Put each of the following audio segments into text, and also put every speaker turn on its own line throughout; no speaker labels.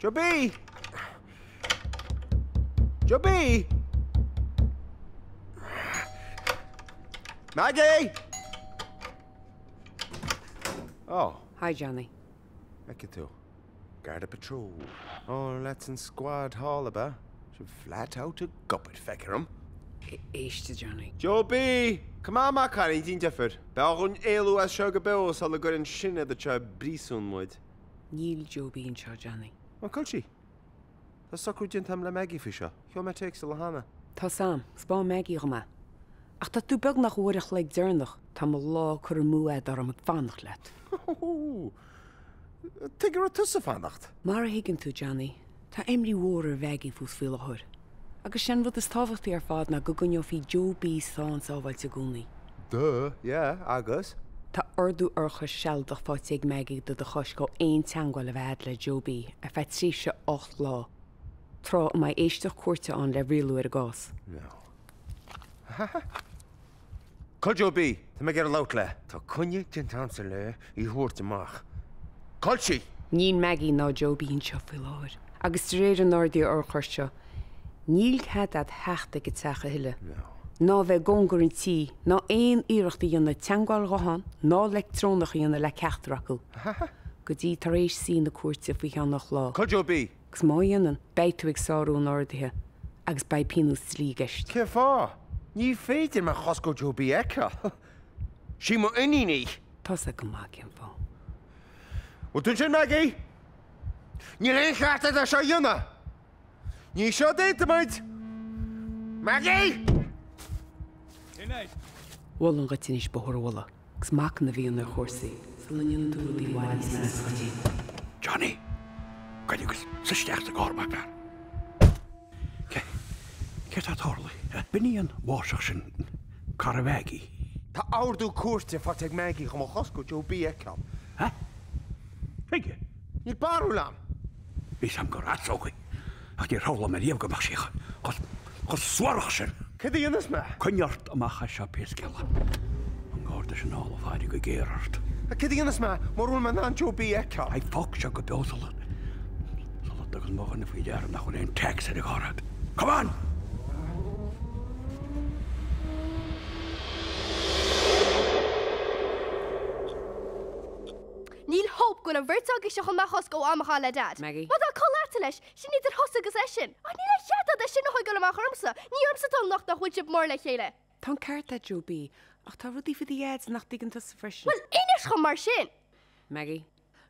Joby! Joby! Maggie! Oh.
Hi, Johnny.
Make it too. Garda Patrol. Oh, let's in squad hall about. Should flat out to guppet feckerum.
Eiste, Johnny.
Joby! Come on, Macari, din differ. Belgun elu as sugar bills, so the good in shinna the chub brisun would.
Neil Joby in charge, Johnny.
What could she? The sucker jintam la Maggie Fisher. Yo me takes the Lahana.
Tá Sam, spá Maggie goma. Ach tá tú beg nach uirich le dernach, tá má lá chur muad ar am fannach let.
Tigger a tussa fannacht.
Mar higgin tú, Johnny. Tá imri water vegi fús fila hur. Agus sin rud is táfachtaí ar fád na go gunneo fi Joby sáin sábhail sa gúnaí.
Duh, yeah, agus.
Tá ordú orcha sealdach fáit ag Maggie do de chos go ein teangáil a bhead le Joby a feit trí se 8 lá. Trá mai éisteach cuairte an le rialú ar a gás.
No. Cod Joby, tá me ger a laut le. Tá cunne jintamsa le I húirt amach. Cod si!
Níl Maggie ná Joby in seo fi láir. Agus réir an ordaí orchar seo. Níl cad ad heachta go techa hiile.
No.
Ná bheith gongur an tí, ná éon iireachta dhéanana teangáil gohan, ná electrónach dhéanana le ceachtarachú. Go dtí tar éis sí na cuairte faoi cheannach lá.
Cod Joby!
Gus má dhéanaan, beidú ag sáún ordaithe, agus bei pinú slí geist.
Ce fá? Ní féidir me chosco Joby eca. Sí mo iní.
Tás a go má cin fá.
Wat dún sin, Maggie? Ní réon cheartta a seo dhéanana. Ní seo déta maid. Maggie!
Bhil an gatín is bothhla, gus mac na bhíon na chósaí, sa leon dúró dí bhhail na
Johnny, kan agus sa steach a gár mac Ke tá thála? Biníon bháiseach sin Caravegi.
Tá áardú cuairte fat ag Maggie chum chosco Joby eca.
Ha? Fige?
Ní barú lam.
Bhí sam go ratsóchaí, ach dí rála me díomh go bach sícha. Chos swarach sin.
Cad dhéanas me?
Cynneart amach a seo péscela. An gáda sin ála fáide go géirt.
A cad dhéanas me? Marún man an Joby eca.
Ai fog seo go beosalan. Salat agus mogan na fao dearm nach chun éon text ar a gárad. Come on!
Níl hope gona bhirrtag is seach machos go amachá le dad.
Maggie?
Wat a colata leis, sin idir hosa go sin. A ní le cheada de sin chuig go amach ormsa. Ní ormsa tá nach nach chuid mór le chéile.
Tá ceart a Joby, ach tá rudí fi dhéad nach digganta sa freisin.
Well, inis chum mar sin.
Maggie?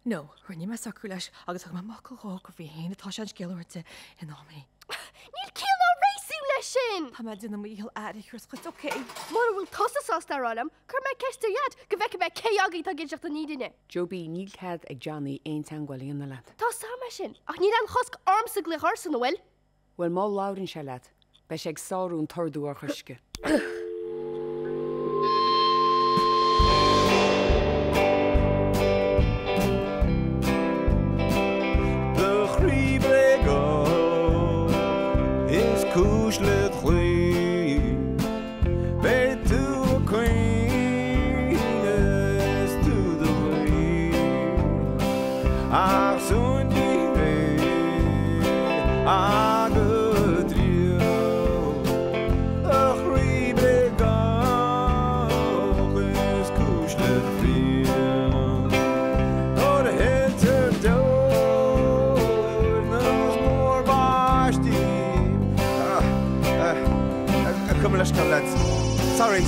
No, runní me sacú leis agus ag macail go bhí héana tá sean scéirte in ámí.
Níl cíal á rééisú lei sin.
Tá me duna íhil air chus chuid oké.
Mar bhfuil tosasástarálam, chur me ceisteiad go bheice me cé agaí tá ginseach na nídine.
Joby níl cad ag Johnny ein teangáil íon na leat.
Tá sama sin, ach ní an chosc armsa gli harsan bhfuil.
Well má lárin se leat, beis ag sáún tordú ar chuisce.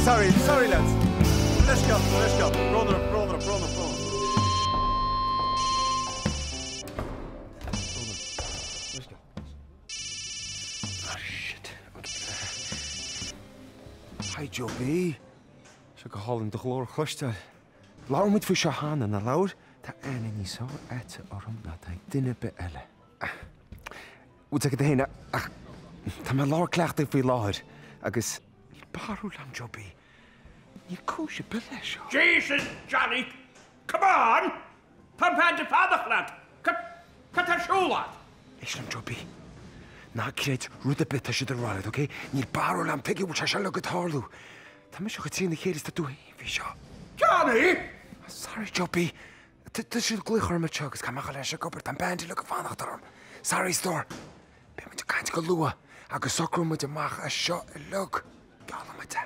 Sorry, lads. Let's go. Brother. Let's go.
Oh, shit.
Hi, Joby. Se go hálann do chlór chuiste. Lámuid fa sehanna na láir, tá aine ní só éite orm na ag duine be eile. Út go héine ach tá me láir cleachta faoi láir, agus barú lam Joby. Ní cúise be lei seo.
Jesus, Johnny! Come on! Tá bheith fadach lad! Cut ar siúlad!
Islam Joby. Ná cred rud a bit a siad ráid, ok? Níl barú lam pigi bhil se le go tharlú. Tá me seo go tína chéris tú hí seo.
Johnny!
Sorry, Joby. Tá siad gluchar me tegus caimecha leis a gobert an bandí le go fánach darm. Sorry, Stor. Be me te caiint go lua agus socrú mu amach a seo I lug. Gála me te.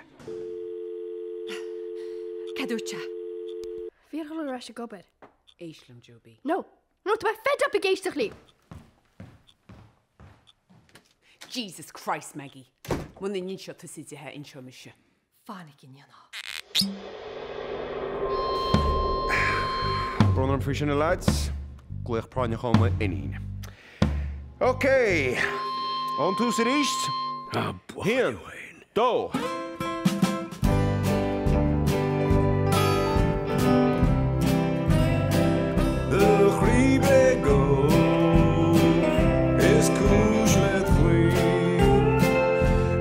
Cadúte.
Bhíar go ra a gobar.
Éislam Joby.
No, tá fed up I géisteach lí.
Jesus Christ, Maggie. Muna nín seo tusaidethe inseo me se.
Fánig inana.
Brunner fri sin lads. Gluch práine chuma inín. Ok. On tú sa ríist? Hían. Dó. The chríbe go is cúis le chuí.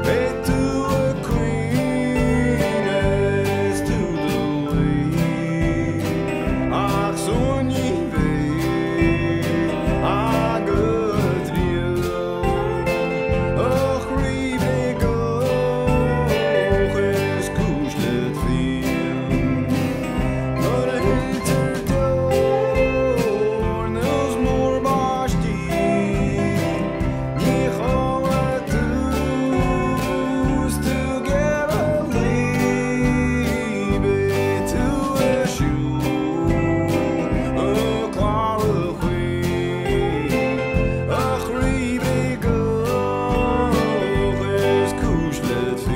Bé tú a queen is tú the way. Ach súní bhé agad riú. A chríbe go is cúis le chuí. But a hitter door knows more báistí. Ní chola tús tú get a líbe tú a siú. A clara chuí. A chríbe go is cúis le fiú.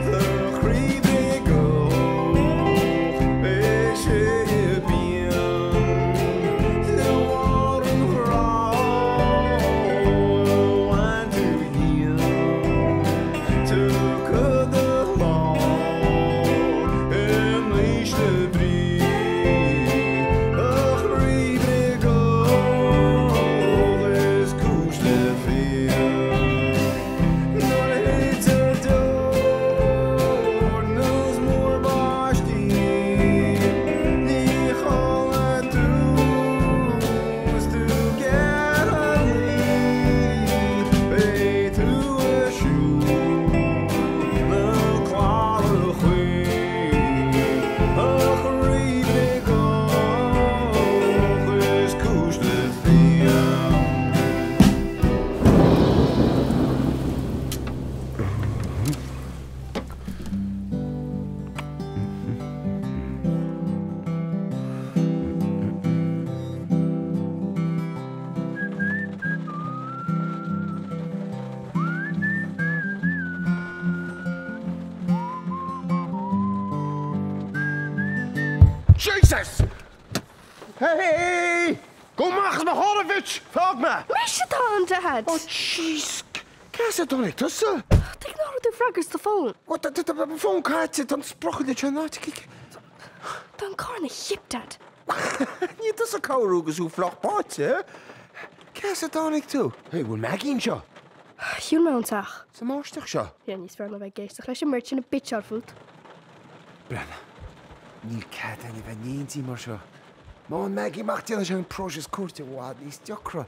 The chríbe go is sé bíon. The water crawl and to yield. To cut the law in leash the brie. A chríbe go is cúis le fiú. Not a hitter door knows more báistí. Ní chola tús tú get a líbe tú a siú. Na clara chuí. A chríbe go is cúis le fiú. Jesus! Hey! Go machs me Horovich! Fog me!
Mis se tá an dehad.
Oh, jeez! Cas a donnig, tussen?
Tá ná tú fragus de fón.
Wat, dat phone kaartje, dan sprachen de chanat.
Tá an cá na hipdad.
Niet dat ze kouroeges hoe vlog paardje. Cas a donnig toe. Hey, wil Maggie in zo?
Hiún me anach.
Ze maastig zo.
Ja, níos fear na bheith géisteach leis an merch in a bit ar fút.
Brenna. Níl cat any van nientí mar zo. Ma Maggie macht je een proces koertje wat is jokra.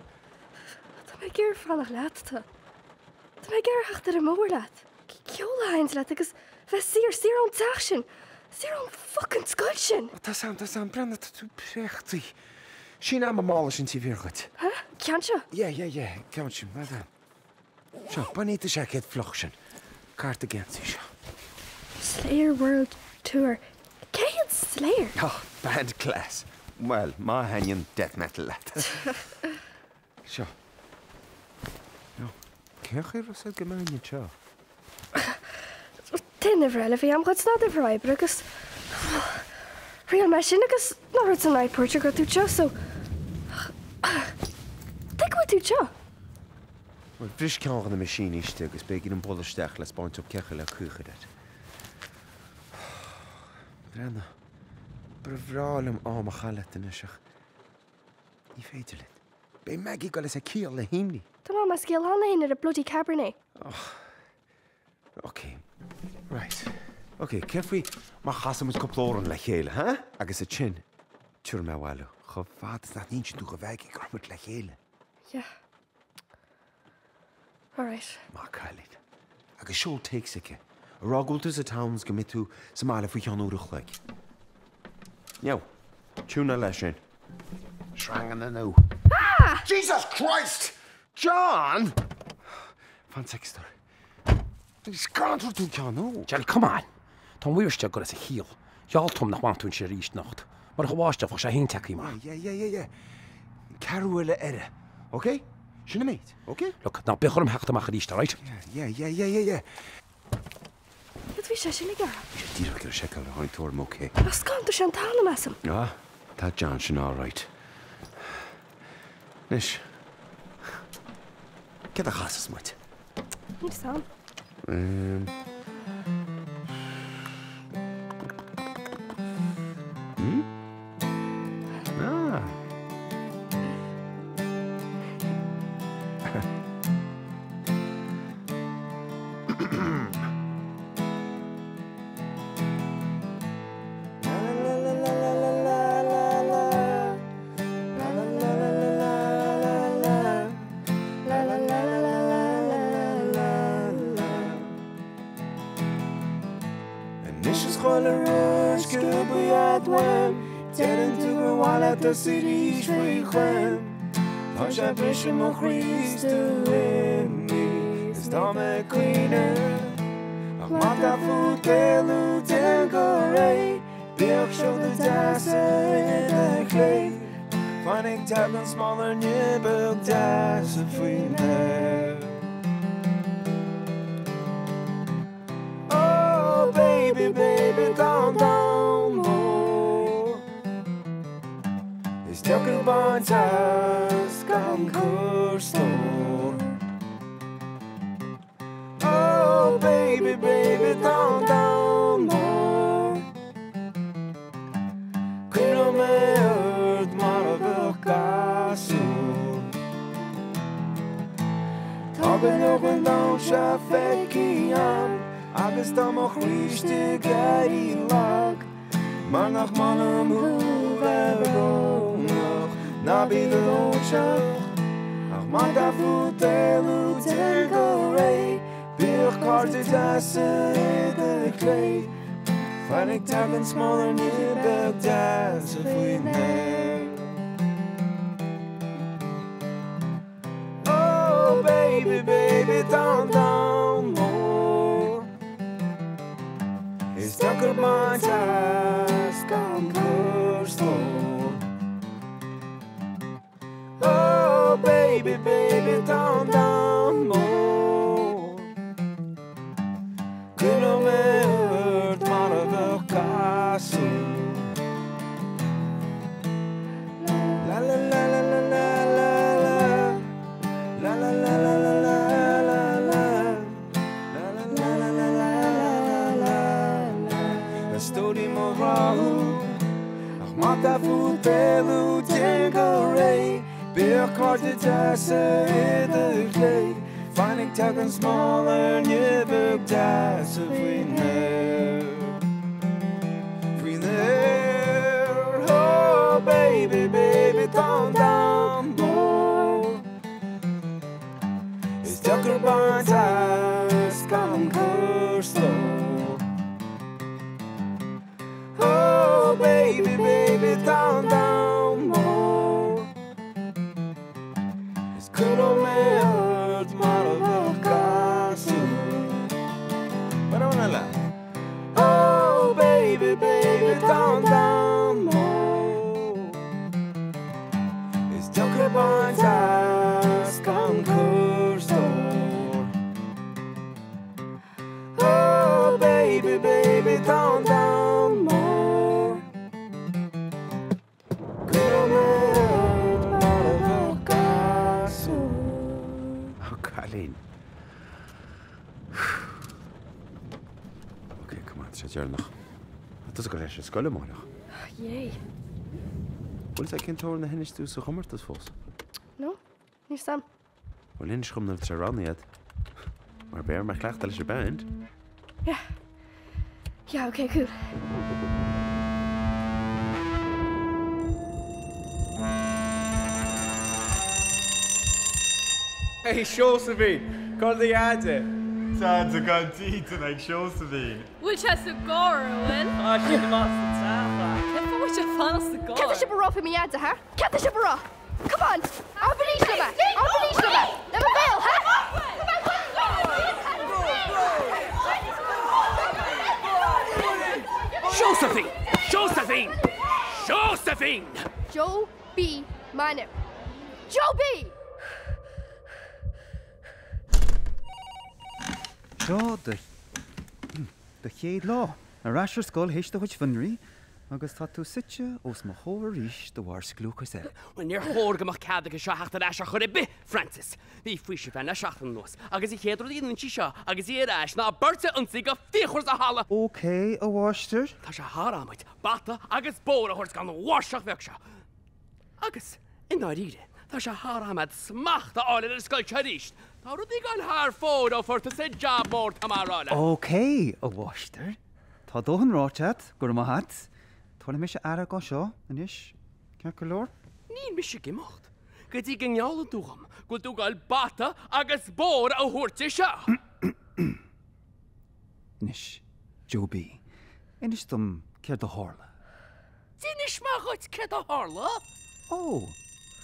Tá mé gur fannach leatta. Tá mé gur heachtar a mór leat. Ceola hains leat agus bheith sir an teach sin. Sir an fucking scoil sin.
Dat is Brenna, dat prechtig. Sin am malen sin tí virgut.
Ha? Cean seo?
Ja, count sin, maar dan. Zo, bonita se het vlog sin. Kaart again, zo.
Slayer World Tour. Céad Slayer?
Oh, band class. Well, ma hangen death metal lad. Zo. No. Kech er os gemein je cho.
Tin of relevant, I'm what's not the right, but agus real machine agus not it's a night porch go to cho so. Take what to cho.
Well, bris cean na machine iste agus be gin an bolleisteach le spáint op cecha le cucha det. Brenna, brevrálam á a chalet in iseach. Ní féidir lit. Be Maggie go is a cíal le himni.
Tá má skill hanna in a bloody Cabernet.
Okay, right. Okay, Kefri, má chasamus coplóran le chéile, ha? Agus a chin. Tuair me bhhailú. Cho fad is dat níos tú go bheith gromit le chéile.
Yeah. All right.
Má cailid. Agus siúl téigsice. Rágultas a towns go mitú sa mála faoi chean úrach le. Neu, túna leis sin. Shrangan na nú. Ah! Jesus Christ! John! Fan sextor. Is grantur tú cean nú.
Jerry, come on. Tá bhuiirste go is a chial. Jaltom nach bhaintún sé ríist nacht. Mar go bháiste fá sé hinteachí má.
Yeah. Carúile ere. Okay? Sinna méid, okay?
Look, ná bechorm heachtamach a ríiste, right?
Yeah.
Wat wie sé sinna gar?
Díra gur secail a haintúir okay.
As cantar sé an tána mesam.
Ah, tá John sin all right. Nis. Get a chasas muid.
Ní sam.
Ah. The city's free clan. Hush, I wish him a Christ in me. Stomach cleaner. Mata futelu tengore. Birk show the dasser in the clay. Finding talent smaller nibble das of free there. Oh, baby, calm down more. It's talking about us, come cursed. Oh, baby, calm down more. Quiero me earth, maravilloso caso. Talking open down, shafekian. Agus tamach richtig gei lag. Maar nach mannen moe na be the locha. Ach man da futelu tegore. Bir karte dassen in the clay. Finding talent smaller near dance if we know. Oh baby, down more. It's stuck in my task, come cursed Lord. Oh baby, down more. Quiero me earth, maravilloso caso. La la la la la la la la la la la la la la. Studi moralu, ach mata futelu tegore. Bir karte tasse in the clay. Finding talent smaller, never das if we know. Free there, oh baby, down more. It's darker by task, come cursed Lord. Oh baby, down more. It's good on me earth, maravilloso caso. Oh baby, down more. It's darker by task, come cursed Lord. Oh baby, sé dearnach. Tá go leis scoile máach.
Yay.
Bhfuil sé cintóir na hinnis tú sa chumartas fós.
No? Níor sam.
Bhfuil hinnis chum na tre rannaíad. Mar bear mar chleachta leis band.
Yeah. Yeah, okay, cool.
Hey, Josephine, call the ad.
Tá gan títan ag Josephine.
Bhfuil se sa gáir bhfuil?
Ah, she must have.
Tá bhfuil se fan sa
Cata
gáir.
si bará fi mi adda, ha? Cata si bará! Come on! Arbelísh na ba! Arbelísh na ba! Na ba fail, ha?
Josephine! Josephine! Josephine!
Joe B. Minor. Joe B!
Seo de chéad lá a rasir scoil héiste chuid fanraí agus tá tú site os mo chóir ríis do bhhar glúchas é.
When near Horgamach Cadig is Shahata Asha Horibi, Francis. The fish of an Ashatan nos. Agus ich hedro in Chisha, agus Ash, na Berta and Siga, Fichors a Hala.
OK a bháisteir?
Tasha Haramit, Bata, Agus Bora Horse gan wash of Veksha. Agus, in the read, Tasha Haramad smacht the all in the skull charish. How do they got her photo for to say job more Tamarana?
OK a bháisteir? Tá dóhan ráteat gur má hat, Tána mé sé ara go seo anis cear go leor?
Ní mis gemacht. Gyd I genial dúcham, go tú gal Bata, Agus Bora a Horse Sha.
Nis, Joe B. Inis dom ceir do hála.
Dinish machot keda harla.
Ó,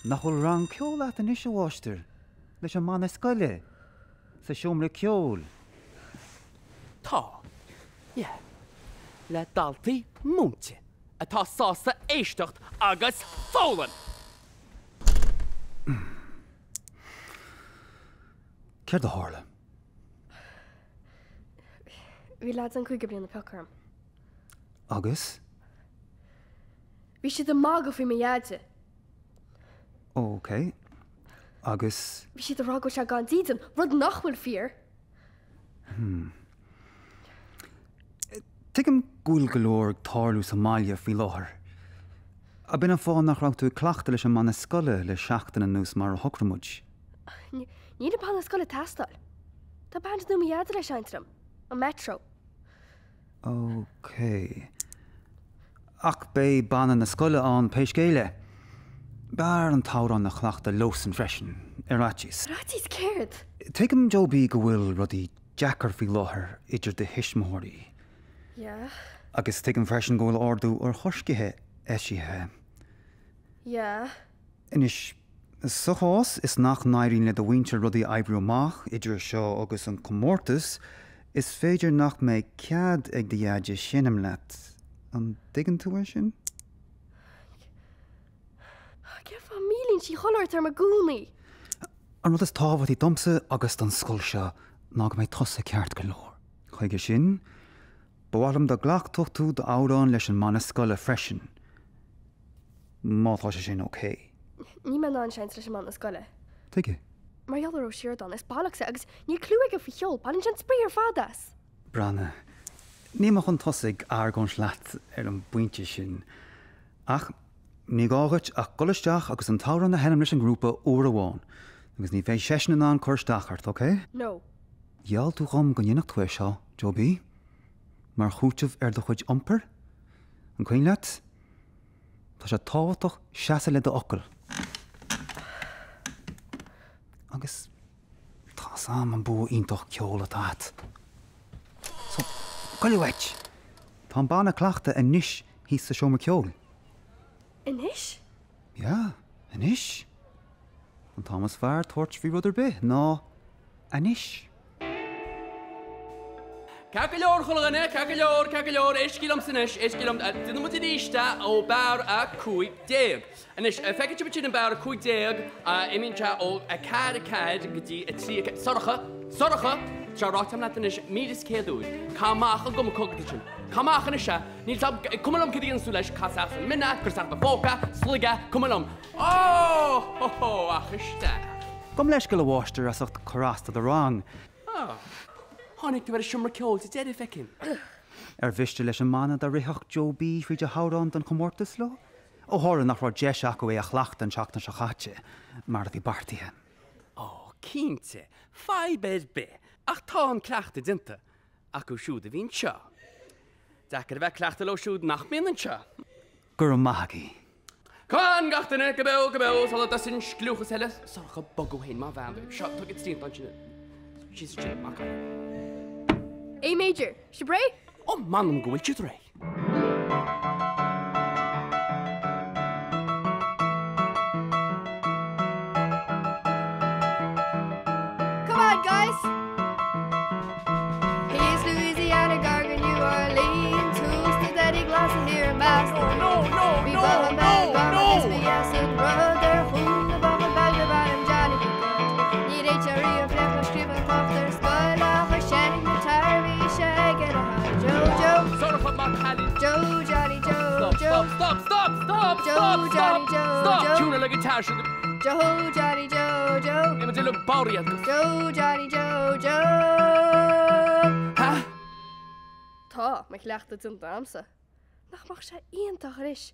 nachhfuil rang ceolaat anis a bháisteir leis an mána scoile sa siomra ceol.
Tá. Yeah. Le dalti múnti. Atá sásta éistecht agus fólan.
Ceir do hála.
Vi lads an chuige blian na pecarm.
Agus?
Vi si de mag fi mi adda.
OK. Agus?
Vi si de rago se gan dítan, rud nachhfuil fear.
Tuigim gúil go leor tárlú Somália fí láthair. A bin an fáin nach raibh tú cleachta leis an mana scoile le seachtain an nús mar a thocramúid.
Ní de pan scoile tastal. Tá band nu mi adda leis eintram. A metro.
OK. Ach bé banna na scoile an peiscéile. Bear an tárán na chleachta los an freisin, ratchis.
Ratís céird.
Tuigim Joe B go bhfuil rudí Jackar fí láthair idir de hismóirí.
Ja.
Agus tuigim freisin go bhfuil ordú ar choscithe eisithe.
Ja.
Inis sochás is nach nairín le do bhainte rudí ebriú amach idir seo agus an commórtas is féidir nach méid cead ag de dhéide sinnam leat. An digan tú sin?
Ge famílín si choir tar ma gúnaí.
An rud is táhaí domsa agus an scoil seo ná go méid tosa ceart go leor. Chuige sin, bhhalam do ghlach tuchtú do árán leis an mana scoile freisin. Mátá sé sin OK.
Ní me ná sein leis man na scoile.
Tuige?
Mar jaall ó siirdan is bailachsa agus ní clúige fi cheol, pan sin spríar fadas.
Branna, níach an tosaigh argóns leat ar an buinte sin. Ach, ní gágat ach golisteach agus an táran na henam leis an grúpa uair amháin. Agus ní bheith seisna ná an chuirsteachart, OK?
No.
Dheall tú chum go dhéanach tú seo, Joe B? Mar chúteamh ar do chuid iompar? An cuin leat? Tá sé táhaach seasa le do ocail. Agus tá sam an bú iontoch ceol atá. So, goilehait. Tá an banna cleachta a níis hí sa seomar ceol.
Inis?
Ja, a níis. An Thomas fearr tuairt bhí rudidir be, ná a níis.
Cagalor chulgane, cagalor, eskilom sinesh, eskilom, dyn mwyd i ista o bar a cwy deg. Anish, fegit yw'n yn bar a cwy deg, imin cha o a cad gyda y tri, sorcha, tra rot am nad anish, midis cedwyd, camach o gom cogd ydyn. Camach anish, nid sab, cwmylom cyddi yn swlesh, casach yn minna, gyrsach bafoca, sliga, cwmylom. Oh, ach ista.
Gom leis go le bháistear as ocht chorasta do rang.
Honnig, du wedi siwmr ceol, ti dedi fecyn.
bhiste leis an mana a ritheach Joe B fao de hárán don chomórtas lo? Ó háir nach rá deis acu é a chhlacht an seachtain se chatte, mar a bhí bartaithe.
Ó, cínte, fai bed be, ach tá an cleachta dinta, acu siúd a bhín seo. Dachar bheith cleachta lo siúd nach mian an seo.
Gur an maithagaí.
Cán gachtainna go sal a sin sclúchas heile, salcha bogú hain má bhean, seo tugad stíon an sinna. She's a chip, Maka.
A major, Shabray?
Oh, man, go with you three.
Come on, guys. Here's Louisiana, Gargan, New Orleans. Who's the daddy glass of here in Boston? No. We bought a bag, Barba, SBS, and brother. Who the bomb bag about him, Johnny? Need HRE and flip, strip and pop their skull off a shining guitar, we shake it on. Joe.
Sort of a Mac
Joe, Johnny, Joe.
Stop.
Joe, Johnny, Joe.
Stop. Tune like a guitar.
Joe, Johnny, Joe.
Imagine look body at this.
Joe, Johnny, Joe.
Huh?
Tá, me lecht het in damse. Nach mag sé eendag is.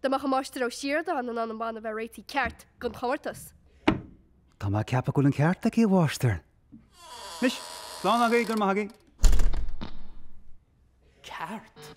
De mag master ook sier dan en an ban bheit réiti ceart gon chomortas.
Tá má ceappa goil an ceart a í bháistear. Mis, slán agaí gur maithagaí.
Cart?